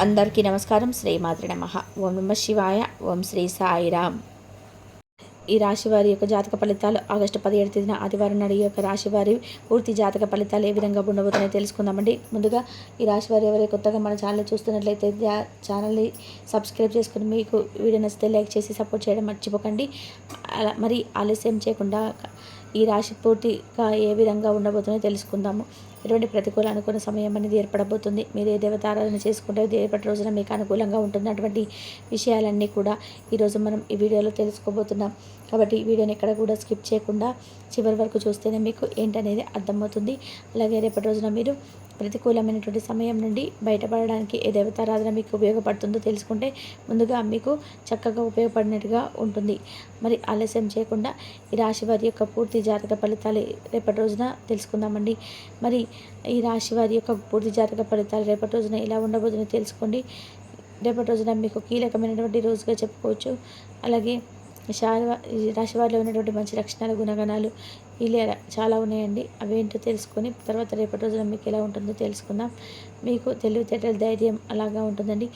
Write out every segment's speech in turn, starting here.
అందరికీ నమస్కారం. శ్రీమాత్రే నమః. ఓం నమః శివాయ. ఓం శ్రీ సాయిరామ్. ఈ రాశి వారి యొక్క జాతక ఫలితాలు ఆగస్టు 17 తేదీన ఆదివారం నాడు ఈ యొక్క రాశి వారి పూర్తి జాతక ఫలితాలు ఏ విధంగా ఉండబోతున్నాయో తెలుసుకుందామండి. ముందుగా ఈ రాశి వారు ఎవరైనా కొత్తగా మన ఛానల్ చూస్తున్నట్లయితే ఛానల్ని సబ్స్క్రైబ్ చేసుకుని మీకు వీడియో నచ్చితే లైక్ చేసి సపోర్ట్ చేయడం మర్చిపోకండి. మరి ఆలస్యం చేయకుండా ఈ రాశి పూర్తిగా ఏ విధంగా ఉండబోతుందో తెలుసుకుందాము. ఎటువంటి ప్రతికూల అనుకున్న సమయం అనేది ఏర్పడబోతుంది. మీరు ఏ దేవత ఆరాధన చేసుకుంటే రేపటి రోజున మీకు అనుకూలంగా ఉంటున్నటువంటి విషయాలన్నీ కూడా ఈరోజు మనం ఈ వీడియోలో తెలుసుకోబోతున్నాం. కాబట్టి ఈ వీడియోని ఎక్కడ కూడా స్కిప్ చేయకుండా చివరి వరకు చూస్తేనే మీకు ఏంటనేది అర్థమవుతుంది. అలాగే రేపటి రోజున మీరు ప్రతికూలమైనటువంటి సమయం నుండి బయటపడడానికి ఏ దేవతారాధన మీకు ఉపయోగపడుతుందో తెలుసుకుంటే ముందుగా మీకు చక్కగా ఉపయోగపడినట్టుగా ఉంటుంది. మరి ఆలస్యం చేయకుండా ఈ రాశి వారి యొక్క పూర్తి జాతక ఫలితాలు రేపటి రోజున తెలుసుకుందామండి. మరి ఈ రాశి వారి యొక్క పూర్తి జాతక ఫలితాలు రేపటి రోజున ఎలా ఉండబోతుందో తెలుసుకోండి. రేపటి రోజున మీకు కీలకమైనటువంటి రోజుగా చెప్పుకోవచ్చు. అలాగే రాశి వారిలో ఉన్నటువంటి మంచి లక్షణాలు, గుణగణాలు ఇలా చాలా ఉన్నాయండి. అవేంటో తెలుసుకొని తర్వాత రేపటి రోజున మీకు ఎలా ఉంటుందో తెలుసుకుందాం. మీకు తెలివితేటల ధైర్యం అలాగా ఉంటుందండి.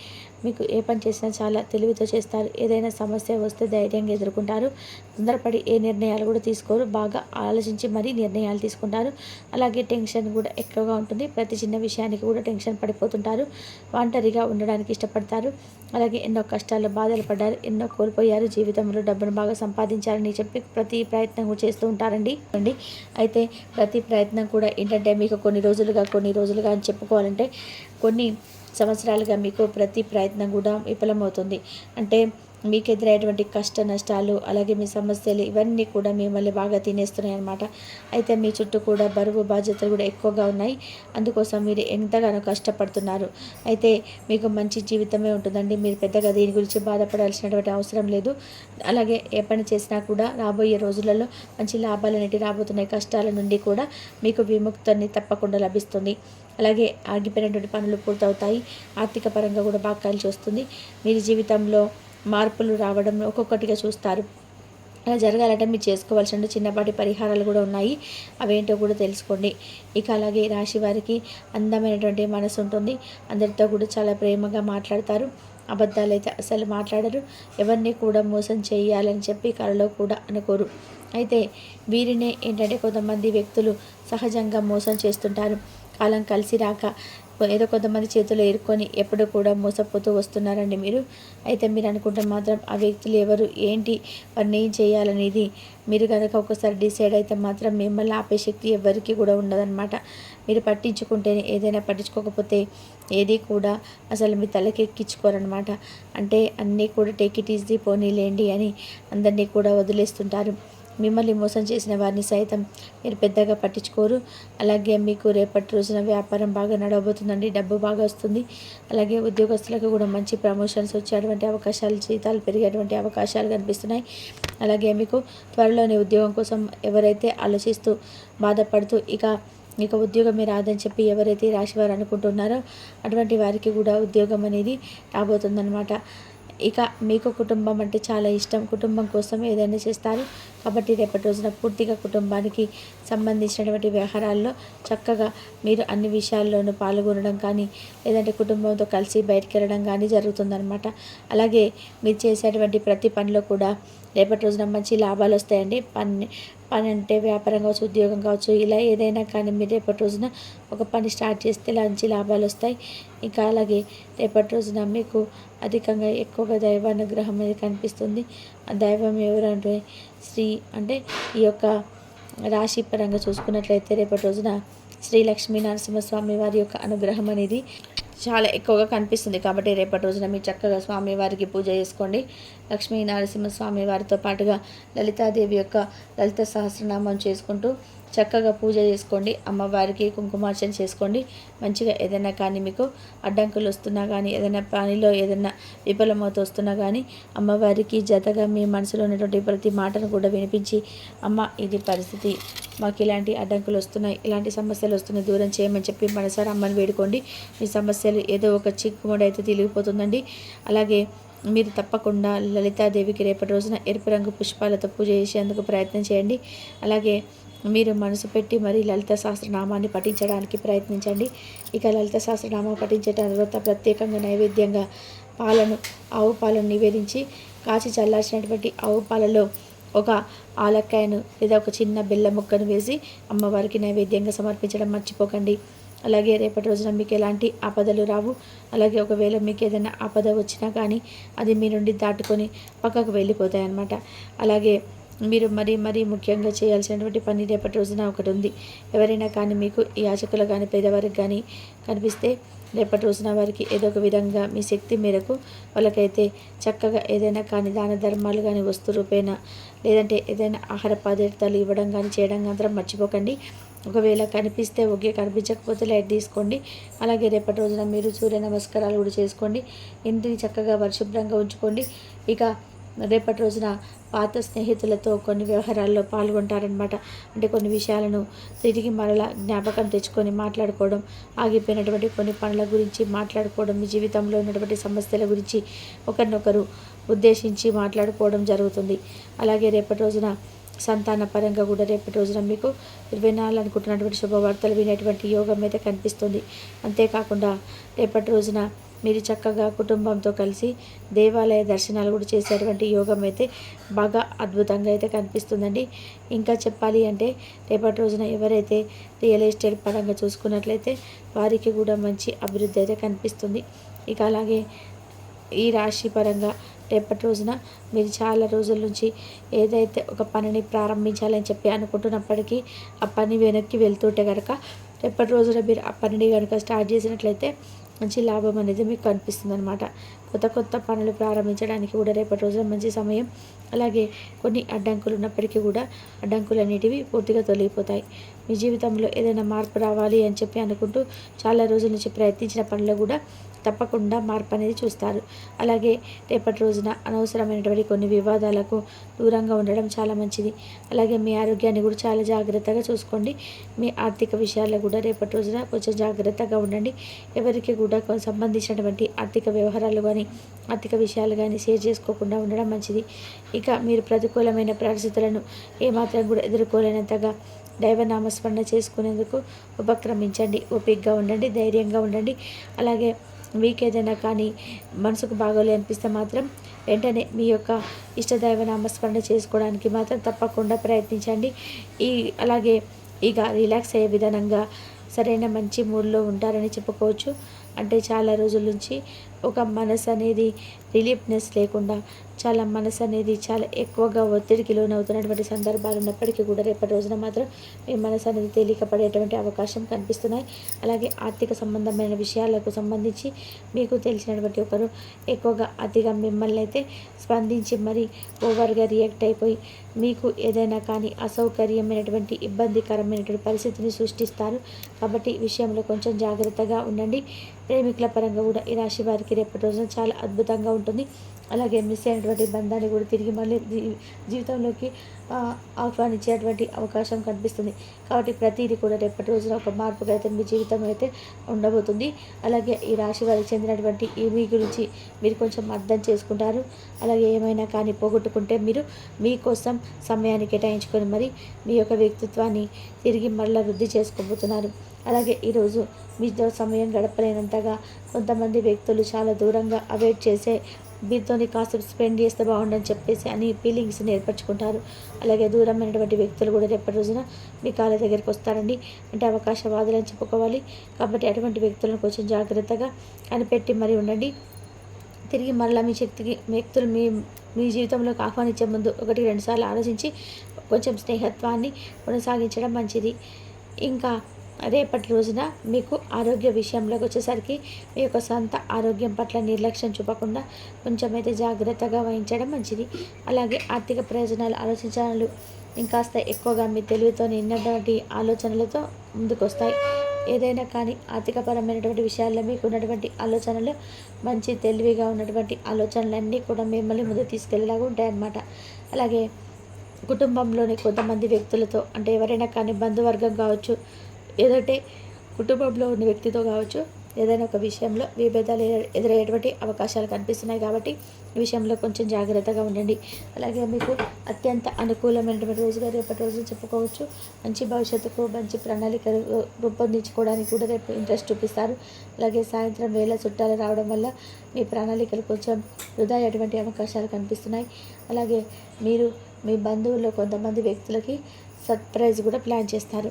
మీకు ఏ పని చేసినా చాలా తెలివితో చేస్తారు. ఏదైనా సమస్య వస్తే ధైర్యంగా ఎదుర్కొంటారు. తొందరపడి ఏ నిర్ణయాలు కూడా తీసుకోరు. బాగా ఆలోచించి మరీ నిర్ణయాలు తీసుకుంటారు. అలాగే టెన్షన్ కూడా ఎక్కువగా ఉంటుంది. ప్రతి చిన్న విషయానికి కూడా టెన్షన్ పడిపోతుంటారు. ఒంటరిగా ఉండడానికి ఇష్టపడతారు. అలాగే ఎన్నో కష్టాలు, బాధలు పడ్డారు, ఎన్నో కోల్పోయారు. జీవితంలో డబ్బును బాగా సంపాదించాలని చెప్పి ప్రతి ప్రయత్నం కూడా చేస్తూ ఉంటారండి. అయితే ప్రతి ప్రయత్నం కూడా ఏంటంటే మీకు కొన్ని రోజులుగా అని చెప్పుకోవాలంటే కొన్ని సంవత్సరాలుగా మీకు ప్రతి ప్రయత్నం కూడా విఫలమవుతుంది. అంటే మీకు ఎదురయ్యేటువంటి కష్ట నష్టాలు, అలాగే మీ సమస్యలు ఇవన్నీ కూడా మిమ్మల్ని బాగా తినేస్తున్నాయి అన్నమాట. అయితే మీ చుట్టూ కూడా బరువు బాధ్యతలు కూడా ఎక్కువగా ఉన్నాయి. అందుకోసం మీరు ఎంతగానో కష్టపడుతున్నారు. అయితే మీకు మంచి జీవితమే ఉంటుందండి. మీరు పెద్దగా దీని గురించి బాధపడాల్సినటువంటి అవసరం లేదు. అలాగే ఏ పని చేసినా కూడా రాబోయే రోజులలో మంచి లాభాలు అనేవి రాబోతున్నాయి. కష్టాల నుండి కూడా మీకు విముక్తిని తప్పకుండా లభిస్తుంది. అలాగే ఆగిపోయినటువంటి పనులు పూర్తవుతాయి. ఆర్థిక పరంగా కూడా బాగా కలిసి వస్తుంది. మీరు జీవితంలో మార్పులు రావడం ఒక్కొక్కటిగా చూస్తారు. అలా జరగాలంటే మీరు చేసుకోవాల్సిన చిన్నపాటి పరిహారాలు కూడా ఉన్నాయి. అవేంటో కూడా తెలుసుకోండి. ఇక అలాగే రాశి వారికి అందమైనటువంటి మనసు ఉంటుంది. అందరితో కూడా చాలా ప్రేమగా మాట్లాడతారు. అబద్ధాలు అయితే అసలు మాట్లాడరు. ఎవరిని కూడా మోసం చేయాలని చెప్పి కలలో కూడా అనుకోరు. అయితే వీరినే ఏంటంటే కొంతమంది వ్యక్తులు సహజంగా మోసం చేస్తుంటారు. కాలం కలిసి రాక ఏదో కొంతమంది చేతులు ఏరుకొని ఎప్పుడు కూడా మోసపోతూ వస్తున్నారండి మీరు. అయితే మీరు అనుకుంటే మాత్రం ఆ వ్యక్తులు ఎవరు, ఏంటి, వారిని ఏం చేయాలనేది మీరు కనుక ఒకసారి డిసైడ్ అయితే మాత్రం మిమ్మల్ని ఆపే శక్తి ఎవరికి కూడా ఉండదన్నమాట. మీరు పట్టించుకుంటేనే ఏదైనా, పట్టించుకోకపోతే ఏది కూడా అసలు మీ తలకి ఎక్కించుకోరనమాట. అంటే అన్నీ కూడా టేక్ ఇట్ ఈజీ, పోనీలేండి అని అందరినీ కూడా వదిలేస్తుంటారు. మిమ్మల్ని మోసం చేసిన వారిని సైతం మీరు పెద్దగా పట్టించుకోరు. అలాగే మీకు రేపటి రోజున వ్యాపారం బాగా నడవబోతుందండి. డబ్బు బాగా వస్తుంది. అలాగే ఉద్యోగస్తులకు కూడా మంచి ప్రమోషన్స్ వచ్చేటువంటి అవకాశాలు, జీతాలు పెరిగేటువంటి అవకాశాలు కనిపిస్తున్నాయి. అలాగే మీకు త్వరలోనే ఉద్యోగం కోసం ఎవరైతే ఆలోచిస్తూ బాధపడుతూ ఇక ఉద్యోగమే రాదని చెప్పి ఎవరైతే రాశివారు అనుకుంటున్నారో అటువంటి వారికి కూడా ఉద్యోగం అనేది రాబోతుందన్నమాట. ఇక మీకు కుటుంబం అంటే చాలా ఇష్టం. కుటుంబం కోసం ఏదైనా చేస్తారు. కాబట్టి రేపటి రోజున పూర్తిగా కుటుంబానికి సంబంధించినటువంటి వ్యవహారాల్లో చక్కగా మీరు అన్ని విషయాల్లోనూ పాల్గొనడం కానీ, లేదంటే కుటుంబంతో కలిసి బయటికి వెళ్ళడం కానీ జరుగుతుందన్నమాట. అలాగే మీరు చేసేటువంటి ప్రతి పనిలో కూడా రేపటి రోజున మంచి లాభాలు వస్తాయండి. పని అంటే వ్యాపారం కావచ్చు, ఉద్యోగం కావచ్చు, ఇలా ఏదైనా కానీ మీరు రేపటి రోజున ఒక పని స్టార్ట్ చేస్తే మంచి లాభాలు వస్తాయి. ఇంకా అలాగే రేపటి రోజున మీకు అధికంగా ఎక్కువగా దైవానుగ్రహం అనేది కనిపిస్తుంది. ఆ దైవం ఎవరంటే అంటే ఈ యొక్క రాశి పరంగా చూసుకున్నట్లయితే రేపటి రోజున శ్రీ లక్ష్మీ నరసింహస్వామి వారి యొక్క అనుగ్రహం అనేది చాలా ఎక్కువగా కనిపిస్తుంది. కాబట్టి రేపటి రోజున మీరు చక్కగా స్వామివారికి పూజ చేసుకోండి. లక్ష్మీ నరసింహస్వామి వారితో పాటుగా లలితాదేవి యొక్క లలిత సహస్రనామం చేసుకుంటూ చక్కగా పూజ చేసుకోండి. అమ్మవారికి కుంకుమార్చన చేసుకోండి. మంచిగా ఏదైనా కానీ మీకు అడ్డంకులు వస్తున్నా కానీ, ఏదైనా పనిలో ఏదైనా విఫలమవుతూ వస్తున్నా కానీ అమ్మవారికి జతగా మీ మనసులో ఉన్నటువంటి ప్రతి మాటను కూడా వినిపించి, అమ్మ ఇది పరిస్థితి, మాకు ఇలాంటి అడ్డంకులు వస్తున్నాయి, ఇలాంటి సమస్యలు వస్తున్నాయి, దూరం చేయమని చెప్పి మనసారా అమ్మని వేడుకోండి. మీ సమస్యలు ఏదో ఒక చిక్కుముడైతే తిరిగిపోతుందండి. అలాగే మీరు తప్పకుండా లలితాదేవికి రేపటి రోజున ఎరుపు రంగు పుష్పాలతో పూజ చేసేందుకు ప్రయత్నం చేయండి. అలాగే మీరు మనసు పెట్టి మరి లలిత సహస్రనామాన్ని పఠించడానికి ప్రయత్నించండి. ఇక లలిత సహస్రనామం పఠించే తర్వాత ప్రత్యేకంగా నైవేద్యంగా ఆవు పాలను నివేదించి కాచి చల్లార్చినటువంటి ఆవు పాలలో ఒక ఆలక్కాయను లేదా ఒక చిన్న బెల్లం ముక్కను వేసి అమ్మవారికి నైవేద్యంగా సమర్పించడం మర్చిపోకండి. అలాగే రేపటి రోజున మీకు ఎలాంటి ఆపదలు రావు. అలాగే ఒకవేళ మీకు ఏదైనా ఆపద వచ్చినా కానీ అది మీ నుండి దాటుకొని పక్కకు వెళ్ళిపోతాయి అన్నమాట. అలాగే మీరు మరీ ముఖ్యంగా చేయాల్సినటువంటి పని రేపటి రోజున ఒకటి ఉంది. ఎవరైనా కానీ మీకు ఈ యాచకులు కానీ పేదవారికి కానీ కనిపిస్తే రేపటి రోజున వారికి ఏదో ఒక విధంగా మీ శక్తి మేరకు వాళ్ళకైతే చక్కగా ఏదైనా కానీ దాన ధర్మాలు కానీ వస్తు రూపేణ లేదంటే ఏదైనా ఆహార పదార్థాలు ఇవ్వడం కానీ చేయడం మాత్రం మర్చిపోకండి. ఒకవేళ కనిపిస్తే ఓకే, కనిపించకపోతే లైట్ తీసుకోండి. అలాగే రేపటి రోజున మీరు సూర్య నమస్కారాలు కూడా చేసుకోండి. ఇంటిని చక్కగా పరిశుభ్రంగా ఉంచుకోండి. ఇక రేపటి రోజున పాత స్నేహితులతో కొన్ని వ్యవహారాల్లో పాల్గొంటారనమాట. అంటే కొన్ని విషయాలను తిరిగి మరలా జ్ఞాపకం తెచ్చుకొని మాట్లాడుకోవడం, ఆగిపోయినటువంటి కొన్ని పనుల గురించి మాట్లాడుకోవడం, మీ జీవితంలో ఉన్నటువంటి సమస్యల గురించి ఒకరినొకరు ఉద్దేశించి మాట్లాడుకోవడం జరుగుతుంది. అలాగే రేపటి రోజున సంతాన పరంగా కూడా రేపటి రోజున మీకు వినాలనుకుంటున్నటువంటి శుభవార్తలు వినేటువంటి యోగం అయితే కనిపిస్తుంది. అంతేకాకుండా రేపటి రోజున మీరు చక్కగా కుటుంబంతో కలిసి దేవాలయ దర్శనాలు కూడా చేసేటువంటి యోగం అయితే బాగా అద్భుతంగా అయితే కనిపిస్తుందండి. ఇంకా చెప్పాలి అంటే రేపటి రోజున ఎవరైతే రియల్ ఎస్టేట్ పరంగా చూసుకున్నట్లయితే వారికి కూడా మంచి అభివృద్ధి అయితే కనిపిస్తుంది. ఇక అలాగే ఈ రాశి పరంగా రేపటి రోజున మీరు చాలా రోజుల నుంచి ఏదైతే ఒక పనిని ప్రారంభించాలని చెప్పి అనుకుంటున్నప్పటికీ ఆ పని వెనక్కి వెళ్తుంటే కనుక రేపటి రోజున మీరు ఆ పనిని కనుక స్టార్ట్ చేసినట్లయితే మంచి లాభం అనేది మీకు కనిపిస్తుంది అనమాట. కొత్త పనులు ప్రారంభించడానికి కూడా రేపటి రోజున మంచి సమయం. అలాగే కొన్ని అడ్డంకులు ఉన్నప్పటికీ కూడా అడ్డంకులు అనేటివి పూర్తిగా తొలగిపోతాయి. మీ జీవితంలో ఏదైనా మార్పు రావాలి అని చెప్పి అనుకుంటూ చాలా రోజుల నుంచి ప్రయత్నించిన పనులు కూడా తప్పకుండా మార్పు అనేది చూస్తారు. అలాగే రేపటి రోజున అనవసరమైనటువంటి కొన్ని వివాదాలకు దూరంగా ఉండడం చాలా మంచిది. అలాగే మీ ఆరోగ్యాన్ని కూడా చాలా జాగ్రత్తగా చూసుకోండి. మీ ఆర్థిక విషయాల్లో కూడా రేపటి రోజున కొంచెం జాగ్రత్తగా ఉండండి. ఎవరికి కూడా సంబంధించినటువంటి ఆర్థిక వ్యవహారాలు కానీ ఆర్థిక విషయాలు కానీ షేర్ చేసుకోకుండా ఉండడం మంచిది. ఇక మీరు ప్రతికూలమైన పరిస్థితులను ఏమాత్రం కూడా ఎదుర్కోలేనంతగా దైవనామస్మరణ చేసుకునేందుకు ఉపక్రమించండి. ఓపికగా ఉండండి, ధైర్యంగా ఉండండి. అలాగే మీకు ఏదైనా కానీ మనసుకు బాగోలే అనిపిస్తే మాత్రం వెంటనే మీ యొక్క ఇష్టదైవ నామస్మరణ చేసుకోవడానికి మాత్రం తప్పకుండా ప్రయత్నించండి. అలాగే ఇక రిలాక్స్ అయ్యే విధానంగా సరైన మంచి మూడ్లో ఉంటారని చెప్పుకోవచ్చు. అంటే చాలా రోజుల నుంచి ఒక మనసు అనేది రిలీఫ్నెస్ లేకుండా మనసు అనేది చాలా ఎక్కువగా ఒత్తిడికి లోనవుతున్నటువంటి సందర్భాలు ఉన్నప్పటికీ కూడా రేపటి రోజున మాత్రం మీ మనసు అనేది తేలిక పడేటువంటి అవకాశం కనిపిస్తున్నాయి. అలాగే ఆర్థిక సంబంధమైన విషయాలకు సంబంధించి మీకు తెలిసినటువంటి ఒకరు ఎక్కువగా అతిగా మిమ్మల్ని అయితే స్పందించి మరి ఓవర్గా రియాక్ట్ అయిపోయి మీకు ఏదైనా కానీ అసౌకర్యమైనటువంటి ఇబ్బందికరమైనటువంటి పరిస్థితిని సృష్టిస్తారు. కాబట్టి ఈ విషయంలో కొంచెం జాగ్రత్తగా ఉండండి. ప్రేమికుల పరంగా కూడా ఈ రాశి వారికి రేపటి రోజున చాలా అద్భుతంగా ఉంటుంది. అలాగే మిస్ అయినటువంటి బంధాన్ని కూడా తిరిగి మళ్ళీ జీవితంలోకి ఆహ్వానించేటువంటి అవకాశం కనిపిస్తుంది. కాబట్టి ప్రతిదీ కూడా రేపటి రోజున ఒక మార్పుగా అయితే మీ జీవితం అయితే ఉండబోతుంది. అలాగే ఈ రాశి వారికి చెందినటువంటి మీ గురించి మీరు కొంచెం అర్థం చేసుకుంటారు. అలాగే ఏమైనా కానీ పోగొట్టుకుంటే మీరు మీకోసం సమయాన్ని కేటాయించుకొని మరి మీ యొక్క వ్యక్తిత్వాన్ని తిరిగి మళ్ళీ వృద్ధి చేసుకోబోతున్నారు. అలాగే ఈరోజు మీతో సమయం గడపలేనంతగా కొంతమంది వ్యక్తులు చాలా దూరంగా అవాయిడ్ చేసే మీతోని కాసేపు స్పెండ్ చేస్తే బాగుండని చెప్పేసి అని ఫీలింగ్స్ని ఏర్పరచుకుంటారు. అలాగే దూరమైనటువంటి వ్యక్తులు కూడా రేపటి రోజున మీ కాళ్ళ దగ్గరికి వస్తారండి. అంటే అవకాశవాదులు అని చెప్పుకోవాలి. కాబట్టి అటువంటి వ్యక్తులను కొంచెం జాగ్రత్తగా కనిపెట్టి మరి ఉండండి. తిరిగి మరలా మీ శక్తికి వ్యక్తులు మీ జీవితంలోకి ఆహ్వానించే ముందు 1-2 సార్లు ఆలోచించి కొంచెం స్నేహత్వాన్ని కొనసాగించడం మంచిది. ఇంకా రేపటి రోజున మీకు ఆరోగ్య విషయంలోకి వచ్చేసరికి మీ యొక్క సొంత ఆరోగ్యం పట్ల నిర్లక్ష్యం చూపకుండా కొంచెం అయితే జాగ్రత్తగా వహించడం మంచిది. అలాగే ఆర్థిక ప్రయోజనాలు ఆలోచించాలు ఇంకాస్త ఎక్కువగా మీ తెలివితో నిన్నటువంటి ఆలోచనలతో ముందుకు వస్తాయి. ఏదైనా కానీ ఆర్థికపరమైనటువంటి విషయాల్లో మీకు ఉన్నటువంటి ఆలోచనలు మంచి తెలివిగా ఉన్నటువంటి ఆలోచనలన్నీ కూడా మిమ్మల్ని ముందు తీసుకెళ్ళేలాగా ఉంటాయన్నమాట. అలాగే కుటుంబంలోని కొంతమంది వ్యక్తులతో అంటే ఎవరైనా కానీ బంధువర్గం కావచ్చు, ఏదంటే కుటుంబంలో ఉన్న వ్యక్తితో కావచ్చు, ఏదైనా ఒక విషయంలో విభేదాలు ఎదురయ్యేటువంటి అవకాశాలు కనిపిస్తున్నాయి కాబట్టి ఈ విషయంలో కొంచెం జాగ్రత్తగా ఉండండి. అలాగే మీకు అత్యంత అనుకూలమైనటువంటి రోజుగా రేపటి రోజు చెప్పుకోవచ్చు. మంచి భవిష్యత్తుకు మంచి ప్రణాళికలు రూపొందించుకోవడానికి కూడా రేపు ఇంట్రెస్ట్ చూపిస్తారు. అలాగే సాయంత్రం వేళ చుట్టాలు రావడం వల్ల మీ ప్రణాళికలు కొంచెం వృధా అయ్యేటువంటి అవకాశాలు కనిపిస్తున్నాయి. అలాగే మీరు మీ బంధువుల్లో కొంతమంది వ్యక్తులకి సర్ప్రైజ్ కూడా ప్లాన్ చేస్తారు.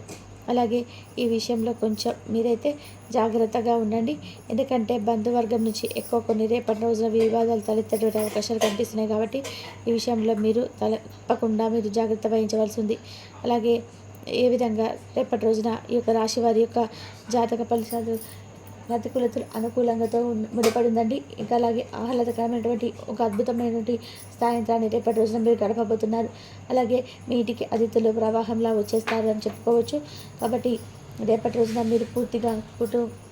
అలాగే ఈ విషయంలో కొంచెం మీరైతే జాగ్రత్తగా ఉండండి. ఎందుకంటే బంధువర్గం నుంచి ఎక్కువ కొన్ని రేపటి రోజున వివాదాలు తలెత్తేటువంటి అవకాశాలు కనిపిస్తున్నాయి కాబట్టి ఈ విషయంలో మీరు తప్పకుండా మీరు జాగ్రత్త వహించవలసి ఉంది. అలాగే ఏ విధంగా రేపటి రోజున ఈ యొక్క రాశి వారి యొక్క జాతక ఫలితాలు ప్రతికూలతలు అనుకూలంగాతో ముడిపడి ఉందండి. ఇంకా అలాగే ఆహ్లాదకరమైనటువంటి ఒక అద్భుతమైనటువంటి సాయంత్రాన్ని రేపటి రోజున మీరు గడపబోతున్నారు. అలాగే మీ ఇంటికి అతిథులు ప్రవాహంలా వచ్చేస్తారు అని చెప్పుకోవచ్చు. కాబట్టి రేపటి రోజున మీరు పూర్తిగా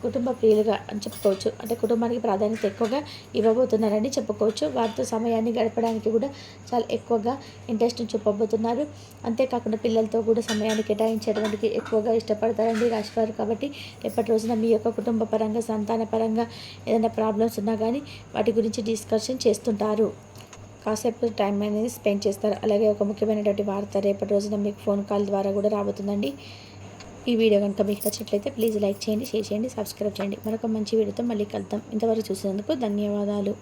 కుటుంబ ప్రియులుగా అని చెప్పుకోవచ్చు. అంటే కుటుంబానికి ప్రాధాన్యత ఎక్కువగా ఇవ్వబోతున్నారని చెప్పుకోవచ్చు. వారితో సమయాన్ని గడపడానికి కూడా చాలా ఎక్కువగా ఇంట్రెస్ట్ని చూపబోతున్నారు. అంతేకాకుండా పిల్లలతో కూడా సమయాన్ని కేటాయించడానికి ఎక్కువగా ఇష్టపడతారండి రాశివారు. కాబట్టి రేపటి రోజున మీ యొక్క కుటుంబ పరంగా సంతాన పరంగా ఏదైనా ప్రాబ్లమ్స్ ఉన్నా కానీ వాటి గురించి డిస్కషన్ చేస్తుంటారు. కాసేపు టైం అనేది స్పెండ్ చేస్తారు. అలాగే ఒక ముఖ్యమైనటువంటి వార్త రేపటి రోజున మీకు ఫోన్ కాల్ ద్వారా కూడా రాబోతుందండి. ఈ వీడియో కనుక మీకు నచ్చినట్లయితే ప్లీజ్ లైక్ చేయండి, షేర్ చేయండి, సబ్స్క్రైబ్ చేయండి. మరొక మంచి వీడియోతో మళ్ళీ కలుద్దాం. ఇంతవరకు చూసినందుకు ధన్యవాదాలు.